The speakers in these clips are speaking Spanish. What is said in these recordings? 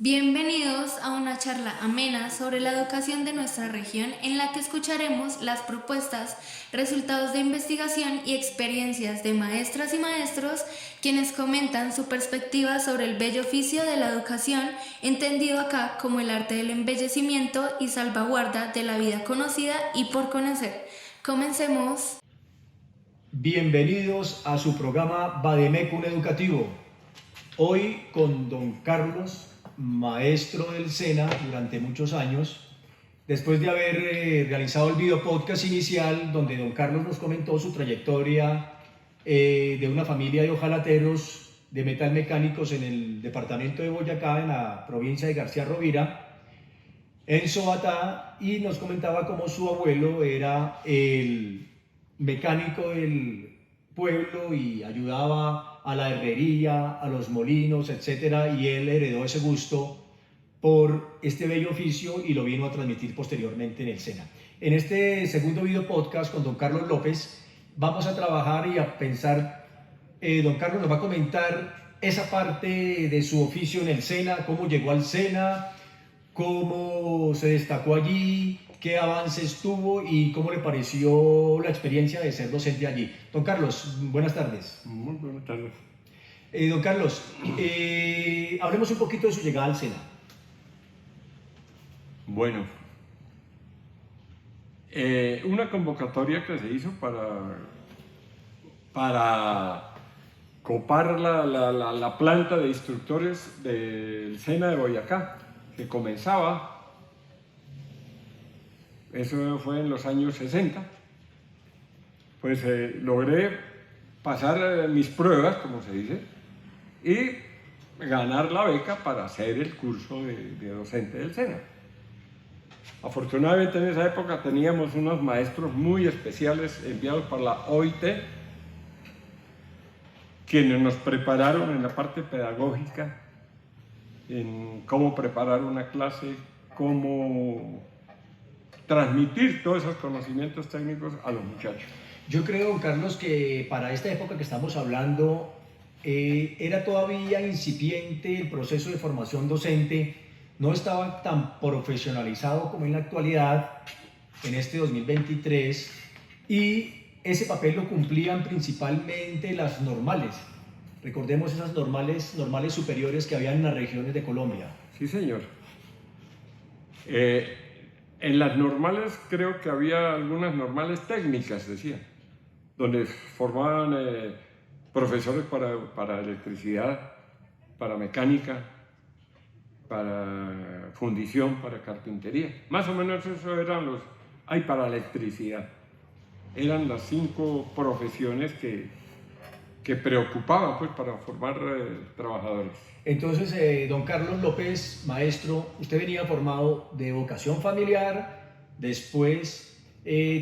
Bienvenidos a una charla amena sobre la educación de nuestra región en la que escucharemos las propuestas, resultados de investigación y experiencias de maestras y maestros quienes comentan su perspectiva sobre el bello oficio de la educación, entendido acá como el arte del embellecimiento y salvaguarda de la vida conocida y por conocer. Comencemos. Bienvenidos a su programa Vademecum Educativo. Hoy con don Carlos, maestro del SENA durante muchos años, después de haber realizado el video podcast inicial donde don Carlos nos comentó su trayectoria de una familia de hojalateros de metalmecánicos en el departamento de Boyacá, en la provincia de García Rovira, en Sobatá, y nos comentaba cómo su abuelo era el mecánico del pueblo y ayudaba a la herrería, a los molinos, etcétera, y él heredó ese gusto por este bello oficio y lo vino a transmitir posteriormente en el SENA. En este segundo video podcast con don Carlos López vamos a trabajar y a pensar, don Carlos nos va a comentar esa parte de su oficio en el SENA, cómo llegó al SENA, cómo se destacó allí, qué avances tuvo y cómo le pareció la experiencia de ser docente allí. Don Carlos, buenas tardes. Muy buenas tardes. Don Carlos, hablemos un poquito de su llegada al SENA. Bueno, una convocatoria que se hizo para copar la planta de instructores del SENA de Boyacá, que comenzaba. Eso fue en los años 60. Pues logré pasar mis pruebas, como se dice, y ganar la beca para hacer el curso de docente del SENA. Afortunadamente en esa época teníamos unos maestros muy especiales enviados por la OIT, quienes nos prepararon en la parte pedagógica, en cómo preparar una clase, cómo transmitir todos esos conocimientos técnicos a los muchachos. Yo creo, don Carlos, que para esta época que estamos hablando era todavía incipiente el proceso de formación docente, no estaba tan profesionalizado como en la actualidad, en este 2023, y ese papel lo cumplían principalmente las normales. Recordemos esas normales superiores que había en las regiones de Colombia. Sí, señor. En las normales creo que había algunas normales técnicas, decía, donde formaban profesores para electricidad, para mecánica, para fundición, para carpintería. Más o menos eso eran los... Hay para electricidad. Eran las 5 profesiones que preocupaban pues, para formar trabajadores. Entonces, don Carlos López, maestro, usted venía formado de vocación familiar, después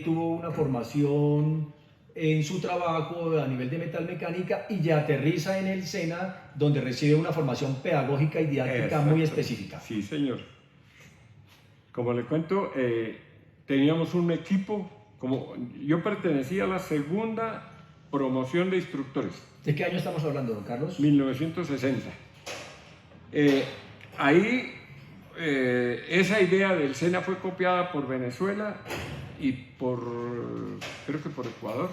tuvo una formación en su trabajo a nivel de metalmecánica y ya aterriza en el SENA, donde recibe una formación pedagógica y didáctica. Exacto. Muy específica. Sí, señor. Como le cuento, teníamos un equipo, como yo pertenecía a la segunda promoción de instructores. ¿De qué año estamos hablando, don Carlos? 1960. Ahí esa idea del SENA fue copiada por Venezuela y creo que por Ecuador,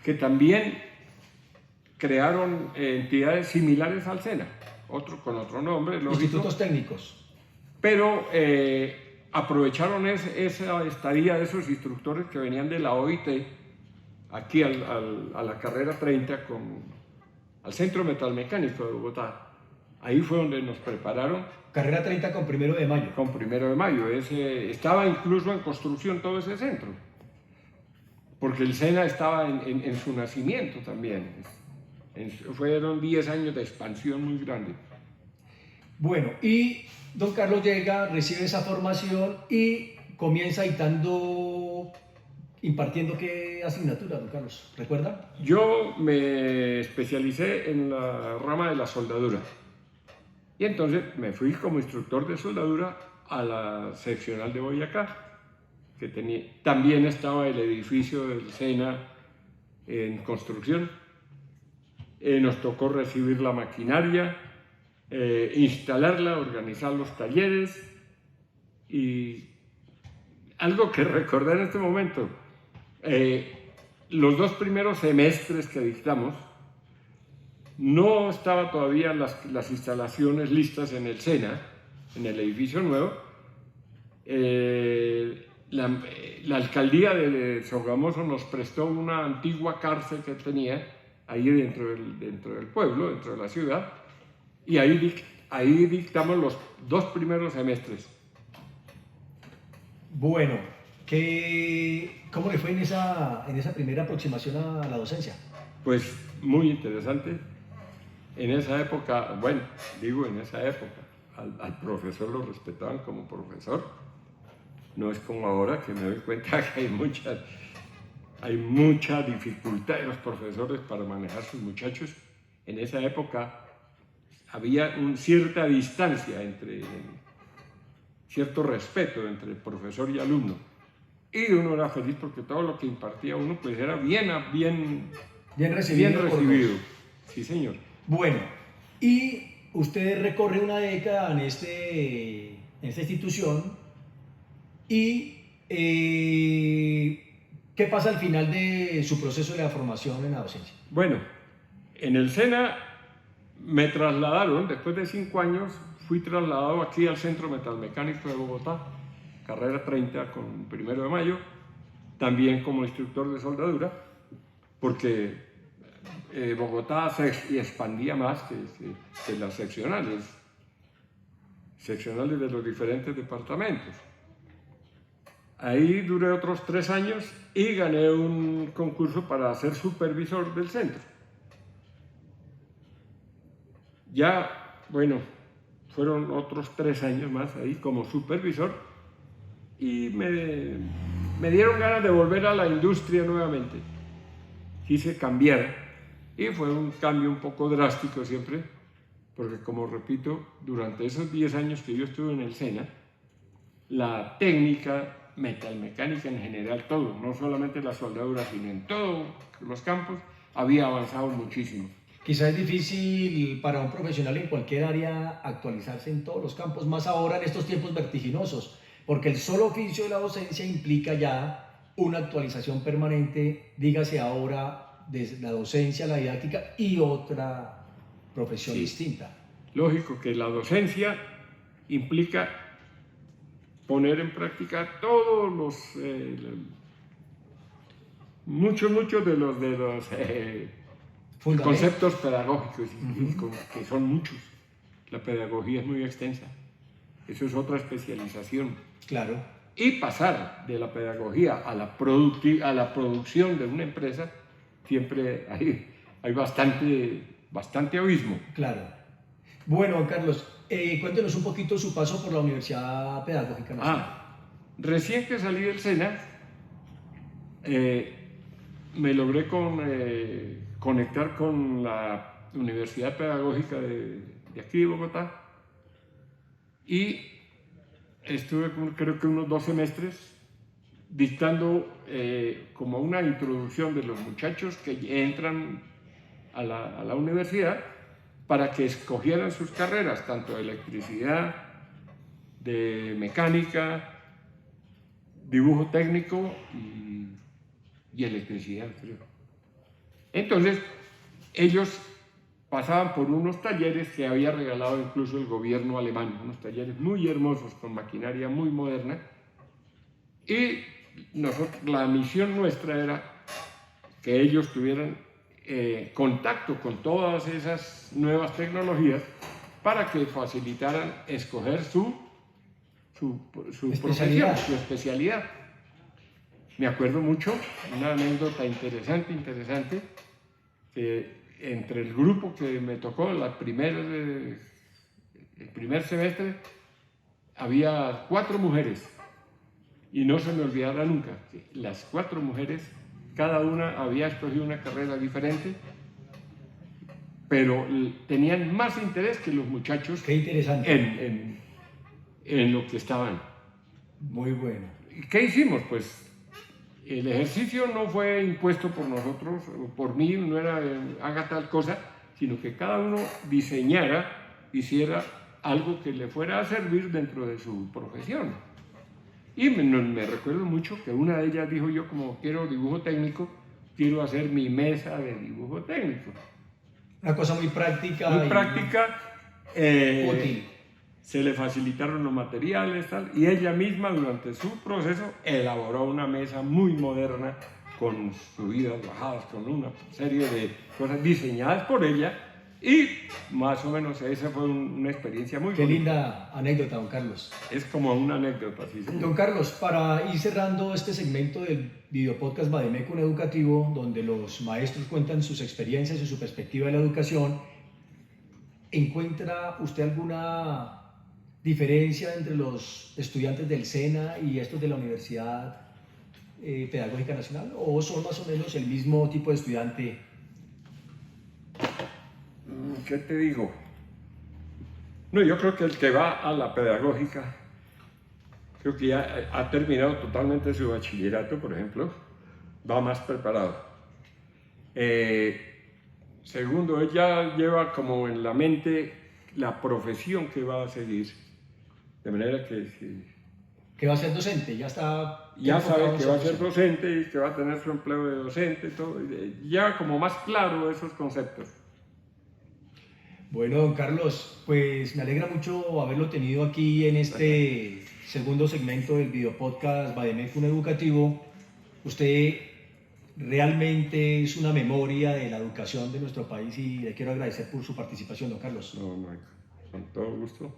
que también crearon entidades similares al SENA, con otro nombre, lógico. Institutos técnicos. Pero aprovecharon esa estadía de esos instructores que venían de la OIT, aquí a la carrera 30, al Centro Metalmecánico de Bogotá. Ahí fue donde nos prepararon. Carrera 30 con 1 de mayo. Con 1 de mayo. Estaba incluso en construcción todo ese centro, porque el SENA estaba en su nacimiento también. Fueron 10 años de expansión muy grande. Bueno, y don Carlos llega, recibe esa formación y comienza impartiendo qué asignatura, don Carlos, ¿recuerda? Yo me especialicé en la rama de la soldadura. Y entonces me fui como instructor de soldadura a la seccional de Boyacá, que también estaba el edificio del SENA en construcción. Nos tocó recibir la maquinaria, instalarla, organizar los talleres y algo que recordar en este momento, los 2 primeros semestres que dictamos, no estaban todavía las instalaciones listas en el SENA, en el edificio nuevo. La alcaldía de Sogamoso nos prestó una antigua cárcel que tenía ahí dentro del pueblo, dentro de la ciudad, y ahí dictamos los 2 primeros semestres. Bueno, ¿cómo le fue en esa primera aproximación a la docencia? Pues muy interesante. En esa época, bueno, digo en esa época, al profesor lo respetaban como profesor. No es como ahora que me doy cuenta que hay mucha dificultad de los profesores para manejar sus muchachos. En esa época había cierta distancia cierto respeto entre profesor y alumno. Y uno era feliz porque todo lo que impartía uno pues era bien recibido. Sí, señor. Bueno, y usted recorre una década en esta institución y ¿qué pasa al final de su proceso de la formación en la docencia? Bueno, en el SENA me trasladaron, después de 5 años, fui trasladado aquí al Centro Metalmecánico de Bogotá, carrera 30 con 1 de mayo, también como instructor de soldadura, porque Bogotá se expandía más que las seccionales de los diferentes departamentos. Ahí duré otros 3 años y gané un concurso para ser supervisor del centro. Ya, bueno, fueron otros 3 años más ahí como supervisor y me dieron ganas de volver a la industria nuevamente. Quise cambiar y fue un cambio un poco drástico siempre, porque como repito, durante esos 10 años que yo estuve en el SENA, la técnica metalmecánica en general, todo, no solamente la soldadura, sino en todos los campos, había avanzado muchísimo. Quizás es difícil para un profesional en cualquier área actualizarse en todos los campos, más ahora en estos tiempos vertiginosos, porque el solo oficio de la docencia implica ya una actualización permanente, dígase ahora desde la docencia, la didáctica y otra profesión distinta. Lógico que la docencia implica poner en práctica todos los muchos de los conceptos pedagógicos, que son muchos. La pedagogía es muy extensa. Eso es otra especialización. Claro. Y pasar de la pedagogía a la producción de una empresa, siempre hay bastante abismo. Claro. Bueno, Carlos, cuéntenos un poquito su paso por la Universidad Pedagógica Nacional. Recién que salí del SENA, me logré conectar con la Universidad Pedagógica de aquí de Bogotá y estuve creo que unos 2 semestres dictando como una introducción de los muchachos que entran a la universidad para que escogieran sus carreras, tanto de electricidad, de mecánica, dibujo técnico y electricidad, creo. Entonces, ellos pasaban por unos talleres que había regalado incluso el gobierno alemán, unos talleres muy hermosos con maquinaria muy moderna, y la misión nuestra era que ellos tuvieran contacto con todas esas nuevas tecnologías para que facilitaran escoger su profesión, su especialidad. Me acuerdo mucho, una anécdota interesante, que entre el grupo que me tocó el primer semestre había 4 mujeres y no se me olvidará nunca que las 4 mujeres, cada una había escogido una carrera diferente, pero tenían más interés que los muchachos. Qué interesante. En lo que estaban. Muy bueno. ¿Qué hicimos? Pues el ejercicio no fue impuesto por nosotros, o por mí, no era haga tal cosa, sino que cada uno diseñara hiciera algo que le fuera a servir dentro de su profesión. Y me recuerdo mucho que una de ellas dijo: yo como quiero dibujo técnico, quiero hacer mi mesa de dibujo técnico. Una cosa muy práctica. Muy práctica. Útil. Se le facilitaron los materiales, tal, y ella misma durante su proceso elaboró una mesa muy moderna con subidas, bajadas, con una serie de cosas diseñadas por ella, y más o menos esa fue una experiencia muy Qué bonita. linda anécdota, don Carlos. Es como una anécdota, sí, señor. Don Carlos, para ir cerrando este segmento del videopodcast Bademecum Educativo, donde los maestros cuentan sus experiencias y su perspectiva de la educación, ¿encuentra usted alguna diferencia entre los estudiantes del SENA y estos de la Universidad Pedagógica Nacional? ¿O son más o menos el mismo tipo de estudiante? ¿Qué te digo? No, yo creo que el que va a la pedagógica, creo que ya ha terminado totalmente su bachillerato, por ejemplo, va más preparado. Segundo, él ya lleva como en la mente la profesión que va a seguir, de manera que Que va a ser docente, ya está. ya sabe enfocado que en va a ser ser docente y que va a tener su empleo de docente, todo, ya como más claro esos conceptos. Bueno, don Carlos, pues me alegra mucho haberlo tenido aquí en este segundo segmento del videopodcast Bademecum Educativo. Usted realmente es una memoria de la educación de nuestro país y le quiero agradecer por su participación, don Carlos. No, con todo gusto.